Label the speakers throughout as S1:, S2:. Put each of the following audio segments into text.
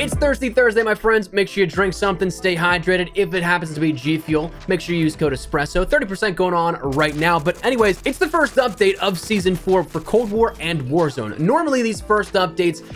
S1: It's Thirsty Thursday, my friends. Make sure you drink something, stay hydrated. If it happens to be G Fuel, make sure you use code ESPRESSO. 30% going on right now. But anyways, it's the first update of Season 4 for Cold War and Warzone. Normally, these first updates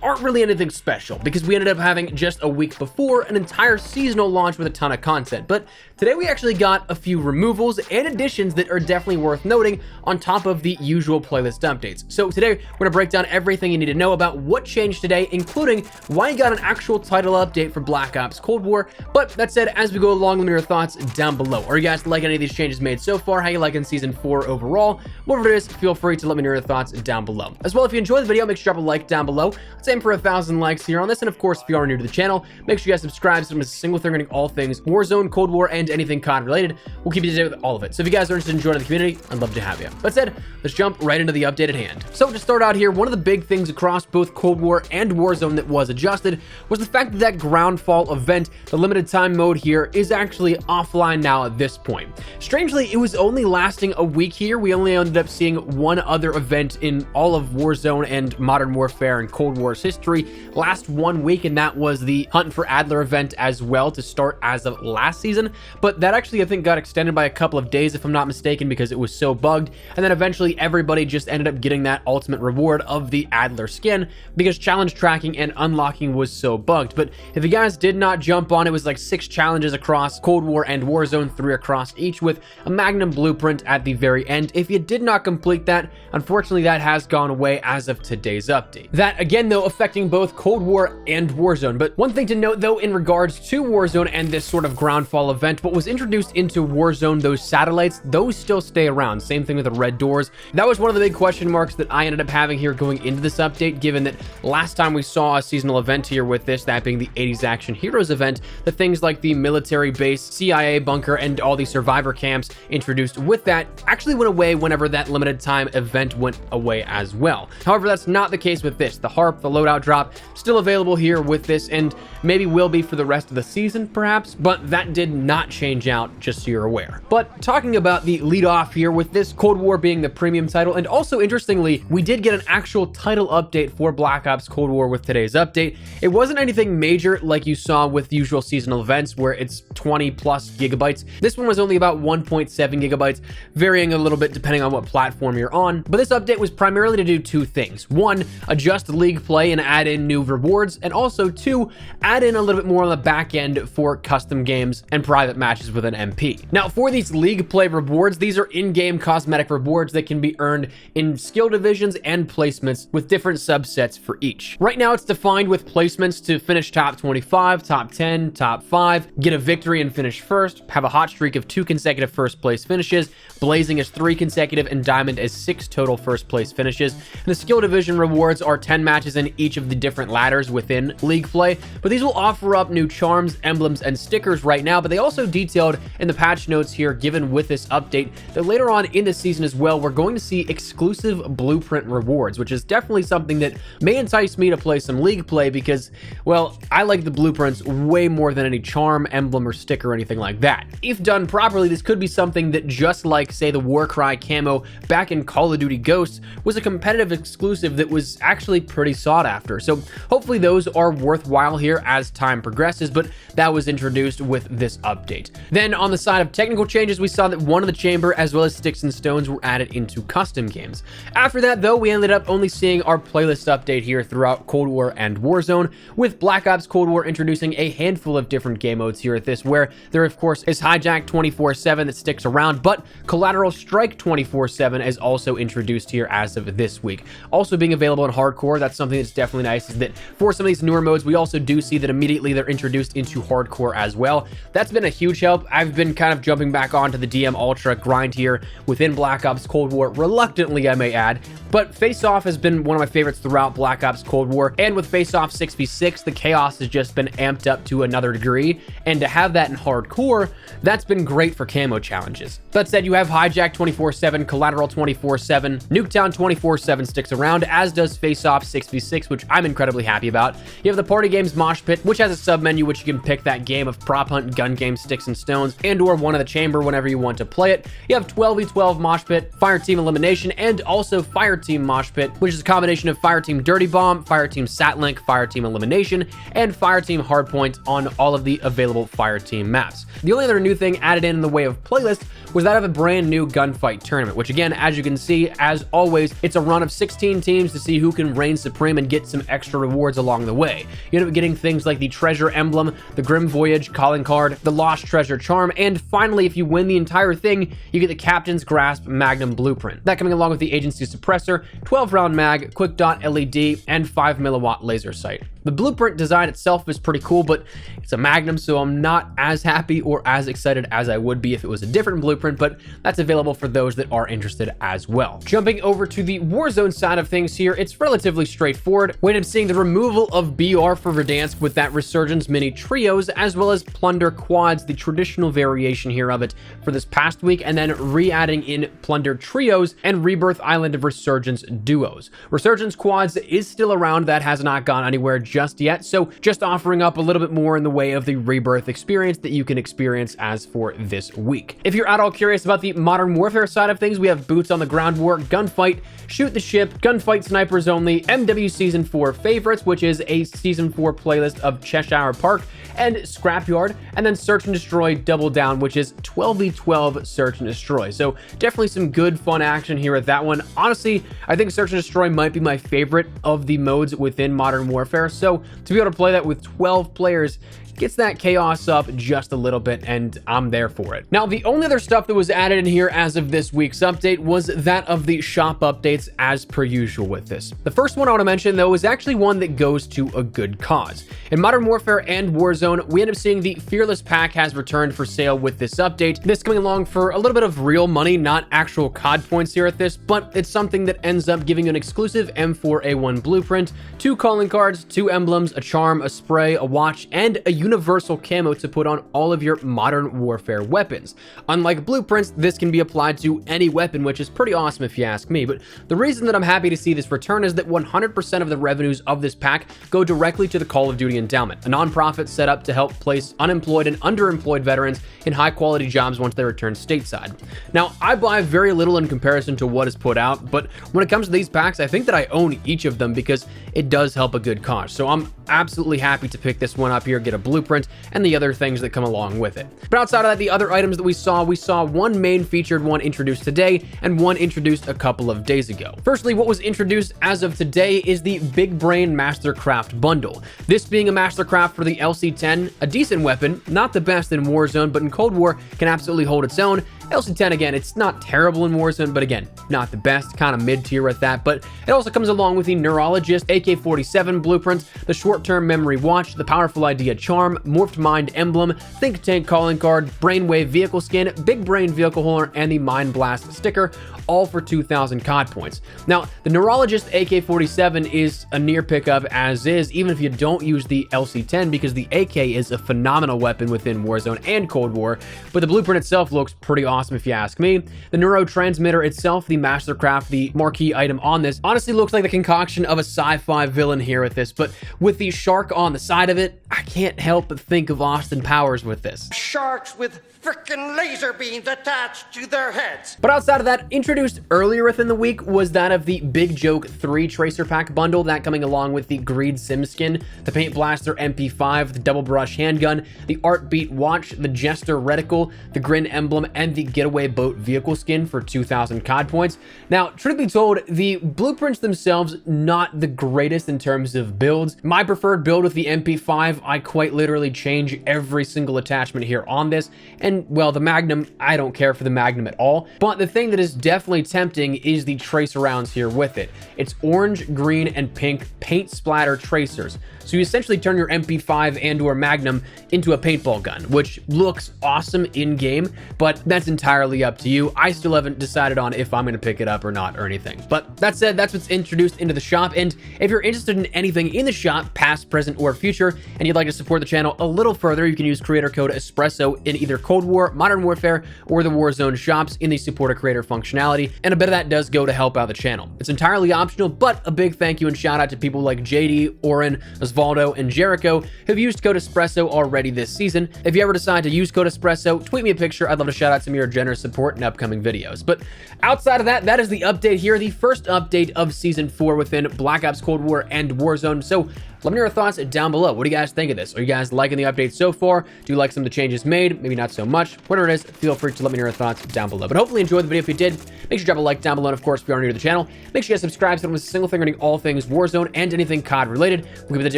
S1: aren't really anything special because we ended up having just a week before an entire seasonal launch with a ton of content. But today we actually got a few removals and additions that are definitely worth noting on top of the usual playlist updates. So today we're gonna break down everything you need to know about what changed today, including why you got an actual title update for Black Ops Cold War. But that said, as we go along, let me know your thoughts down below. Are you guys liking any of these changes made so far? How you liking Season 4 overall? Whatever it is, feel free to let me know your thoughts down below. As well, if you enjoyed the video, make sure to drop a like down below. Let's aim for 1,000 likes here on this. And of course, if you are new to the channel, make sure you guys subscribe so you don't miss a single thing regarding all things Warzone, Cold War, and anything COD related. We'll keep you up to date with all of it. So if you guys are interested in joining the community, I'd love to have you. That said, let's jump right into the update at hand. So to start out here, one of the big things across both Cold War and Warzone that was adjusted was the fact that that ground fall event, the limited time mode here, is actually offline now at this point. Strangely, it was only lasting a week here. We only ended up seeing one other event in all of Warzone and Modern Warfare and Cold War's history last 1 week, and that was the Hunt for Adler event as well to start as of last season. But that actually, I think, got extended by a couple of days, if I'm not mistaken, because it was so bugged. And then eventually everybody just ended up getting that ultimate reward of the Adler skin because challenge tracking and unlocking was so bugged. But if you guys did not jump on, it was like 6 challenges across Cold War and Warzone, 3 across each, with a Magnum blueprint at the very end. If you did not complete that, unfortunately that has gone away as of today's update. That again, though, affecting both Cold War and Warzone. But one thing to note, though, in regards to Warzone and this sort of ground fall event, what was introduced into Warzone, those satellites, those still stay around. Same thing with the red doors. That was one of the big question marks that I ended up having here going into this update, given that last time we saw a seasonal event here with this, that being the 80s Action Heroes event, the things like the military base, CIA bunker, and all the survivor camps introduced with that actually went away whenever that limited time event went away as well. However, that's not the case with this. The HARP, the loadout drop, still available here with this, and maybe will be for the rest of the season perhaps, but that did not change out, just so you're aware. But talking about the lead off here with this Cold War being the premium title, and also interestingly, we did get an actual title update for Black Ops Cold War with today's update. It wasn't anything major like you saw with usual seasonal events where it's 20 plus gigabytes. This one was only about 1.7 gigabytes, varying a little bit depending on what platform you're on. But this update was primarily to do 2 things. 1, adjust league play and add in new rewards, and also 2, add in a little bit more on the back end for custom games and private matches with an MP. Now, for these league play rewards, these are in-game cosmetic rewards that can be earned in skill divisions and placements with different subsets for each. Right now, it's defined with placements to finish top 25, top 10, top 5, get a victory and finish first, have a hot streak of 2 consecutive first place finishes, blazing as 3 consecutive, and diamond as 6 total first place finishes. And the skill division rewards are 10 matches in each of the different ladders within league play, but these will offer up new charms, emblems, and stickers right now. But they also detailed in the patch notes here given with this update that later on in the season as well, we're going to see exclusive blueprint rewards, which is definitely something that may entice me to play some league play because, well, I like the blueprints way more than any charm, emblem, or sticker or anything like that. If done properly, this could be something that, just like say the Warcry camo back in Call of Duty Ghosts, was a competitive exclusive that was actually pretty sought after. So hopefully those are worthwhile here as time progresses, but that was introduced with this update. Then on the side of technical changes, we saw that one of the chamber as well as sticks and stones were added into custom games. After that, though, we ended up only seeing our playlist update here throughout Cold War and Warzone, with Black Ops Cold War introducing a handful of different game modes here at this, where there of course is Hijack 24/7 that sticks around, but Collateral Strike 24/7 is also introduced here as of this week. Also being available in Hardcore, that's something that's definitely nice, is that for some of these newer modes, we also do see that immediately they're introduced into Hardcore as well. That's been a huge help. I've been kind of jumping back onto the DM Ultra grind here within Black Ops Cold War, reluctantly I may add, but Face Off has been one of my favorites throughout Black Ops Cold War, and with Face Off 6v6, the chaos has just been amped up to another degree, and to have that in Hardcore, that's been great for camo challenges. That said, you have Hijack 24/7, Collateral 24/7, Nuketown 24/7 sticks around, as does Face Off 6v6, basics, which I'm incredibly happy about. You have the Party Games Mosh Pit, which has a sub-menu which you can pick that game of Prop Hunt, Gun Game, Sticks and Stones, and or One of the Chamber whenever you want to play it. You have 12v12 Mosh Pit, Fire Team Elimination, and also Fire Team Mosh Pit, which is a combination of Fire Team Dirty Bomb, Fire Team Satlink, Fire Team Elimination, and Fire Team Hardpoint on all of the available Fire Team maps. The only other new thing added in the way of playlist was that of a brand new gunfight tournament, which again, as you can see, as always, it's a run of 16 teams to see who can reign supreme and get some extra rewards along the way. You end up getting things like the Treasure Emblem, the Grim Voyage calling card, the Lost Treasure Charm, and finally, if you win the entire thing, you get the Captain's Grasp Magnum Blueprint. That coming along with the Agency Suppressor, 12-round mag, quick dot LED, and 5 milliwatt laser sight. The blueprint design itself is pretty cool, but it's a Magnum, so I'm not as happy or as excited as I would be if it was a different blueprint, but that's available for those that are interested as well. Jumping over to the Warzone side of things here, it's relatively straightforward. We end up seeing the removal of BR for Verdansk with that Resurgence Mini Trios, as well as Plunder Quads, the traditional variation here of it for this past week, and then re-adding in Plunder Trios and Rebirth Island of Resurgence Duos. Resurgence Quads is still around, that has not gone anywhere just yet, so just offering up a little bit more in the way of the Rebirth experience that you can experience as for this week. If you're at all curious about the Modern Warfare side of things, we have Boots on the Ground War, Gunfight, Shoot the Ship, Gunfight Snipers Only, MW Season 4 Favorites, which is a Season 4 playlist of Cheshire Park, and Scrapyard, and then Search and Destroy Double Down, which is 12v12 Search and Destroy. So definitely some good fun action here at that one. Honestly, I think Search and Destroy might be my favorite of the modes within Modern Warfare. So to be able to play that with 12 players gets that chaos up just a little bit, and I'm there for it. Now, the only other stuff that was added in here as of this week's update was that of the shop updates as per usual with this. The first one I want to mention, though, is actually one that goes to a good cause. In Modern Warfare and Warzone, we end up seeing the Fearless Pack has returned for sale with this update. This coming along for a little bit of real money, not actual COD points here at this, but it's something that ends up giving you an exclusive M4A1 blueprint, 2 calling cards, 2 emblems, a charm, a spray, a watch, and a universal camo to put on all of your Modern Warfare weapons. Unlike blueprints, this can be applied to any weapon, which is pretty awesome if you ask me, but the reason that I'm happy to see this return is that 100% of the revenues of this pack go directly to the Call of Duty Endowment, a nonprofit set up to help place unemployed and underemployed veterans in high-quality jobs once they return stateside. Now, I buy very little in comparison to what is put out, but when it comes to these packs, I think that I own each of them because it does help a good cause. So I'm absolutely happy to pick this one up here, get a blueprint, and the other things that come along with it. But outside of that, the other items that we saw one main featured one introduced today and one introduced a couple of days ago. Firstly, what was introduced as of today is the Big Brain Mastercraft bundle. This being a Mastercraft for the LC-10, a decent weapon, not the best in Warzone, but in Cold War can absolutely hold its own. LC-10, again, it's not terrible in Warzone, but again, not the best, kind of mid-tier at that, but it also comes along with the Neurologist AK-47 blueprint, the Short-Term Memory Watch, the Powerful Idea Charm, Morphed Mind Emblem, Think Tank Calling Card, Brainwave Vehicle Skin, Big Brain Vehicle Holder, and the Mind Blast sticker, all for 2,000 COD points. Now, the Neurologist AK-47 is a near pickup as is, even if you don't use the LC-10, because the AK is a phenomenal weapon within Warzone and Cold War, but the blueprint itself looks pretty awesome if you ask me. The Neurotransmitter itself, the Mastercraft, the marquee item on this, honestly looks like the concoction of a sci-fi villain here with this, but with the shark on the side of it, I can't help but think of Austin Powers with this.
S2: Sharks with frickin' laser beams attached to their heads.
S1: But outside of that, introduced earlier within the week was that of the Big Joke 3 Tracer Pack bundle, that coming along with the Greed Sim skin, the Paint Blaster MP5, the Double Brush handgun, the Art Beat watch, the Jester reticle, the Grin emblem, and the Getaway Boat vehicle skin for 2,000 COD points. Now, truth be told, the blueprints themselves not the greatest in terms of builds. My preferred build with the MP5, I quite literally change every single attachment here on this, and well, the Magnum, I don't care for the Magnum at all, but the thing that is definitely tempting is the tracer rounds here with it. It's orange, green, and pink paint splatter tracers. So you essentially turn your MP5 and or Magnum into a paintball gun, which looks awesome in game, but that's entirely up to you. I still haven't decided on if I'm going to pick it up or not or anything. But that said, that's what's introduced into the shop. And if you're interested in anything in the shop, past, present, or future, and you'd like to support the channel a little further, you can use creator code ESPRESSO in either Cold War, Modern Warfare, or the Warzone shops in the support a creator functionality. And a bit of that does go to help out the channel. It's entirely optional, but a big thank you and shout out to people like JD, Oren, Osvaldo, and Jericho who've used code ESPRESSO already this season. If you ever decide to use code ESPRESSO, tweet me a picture. I'd love to shout out some of your generous support in upcoming videos. But outside of that, that is the update here, the first update of Season 4 within Black Ops Cold War and Warzone. So let me know your thoughts down below. What do you guys think of this? Are you guys liking the update so far? Do you like some of the changes made? Maybe not so much. Whatever it is, feel free to let me know your thoughts down below. But hopefully you enjoyed the video. If you did, make sure to drop a like down below. And of course, if you are new to the channel, make sure you guys subscribe so you don't miss a single thing regarding all things Warzone and anything COD related. We'll keep it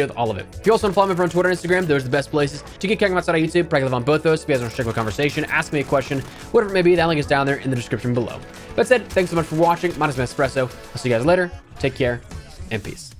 S1: with all of it. If you also want to follow me over on Twitter and Instagram, those are the best places to get kicking outside of YouTube. Probably live on both those. If you guys want to check my conversation, ask me a question, whatever it may be, that link is down there in the description below. That said, thanks so much for watching. My name is ESPRESSO. I'll see you guys later. Take care and peace.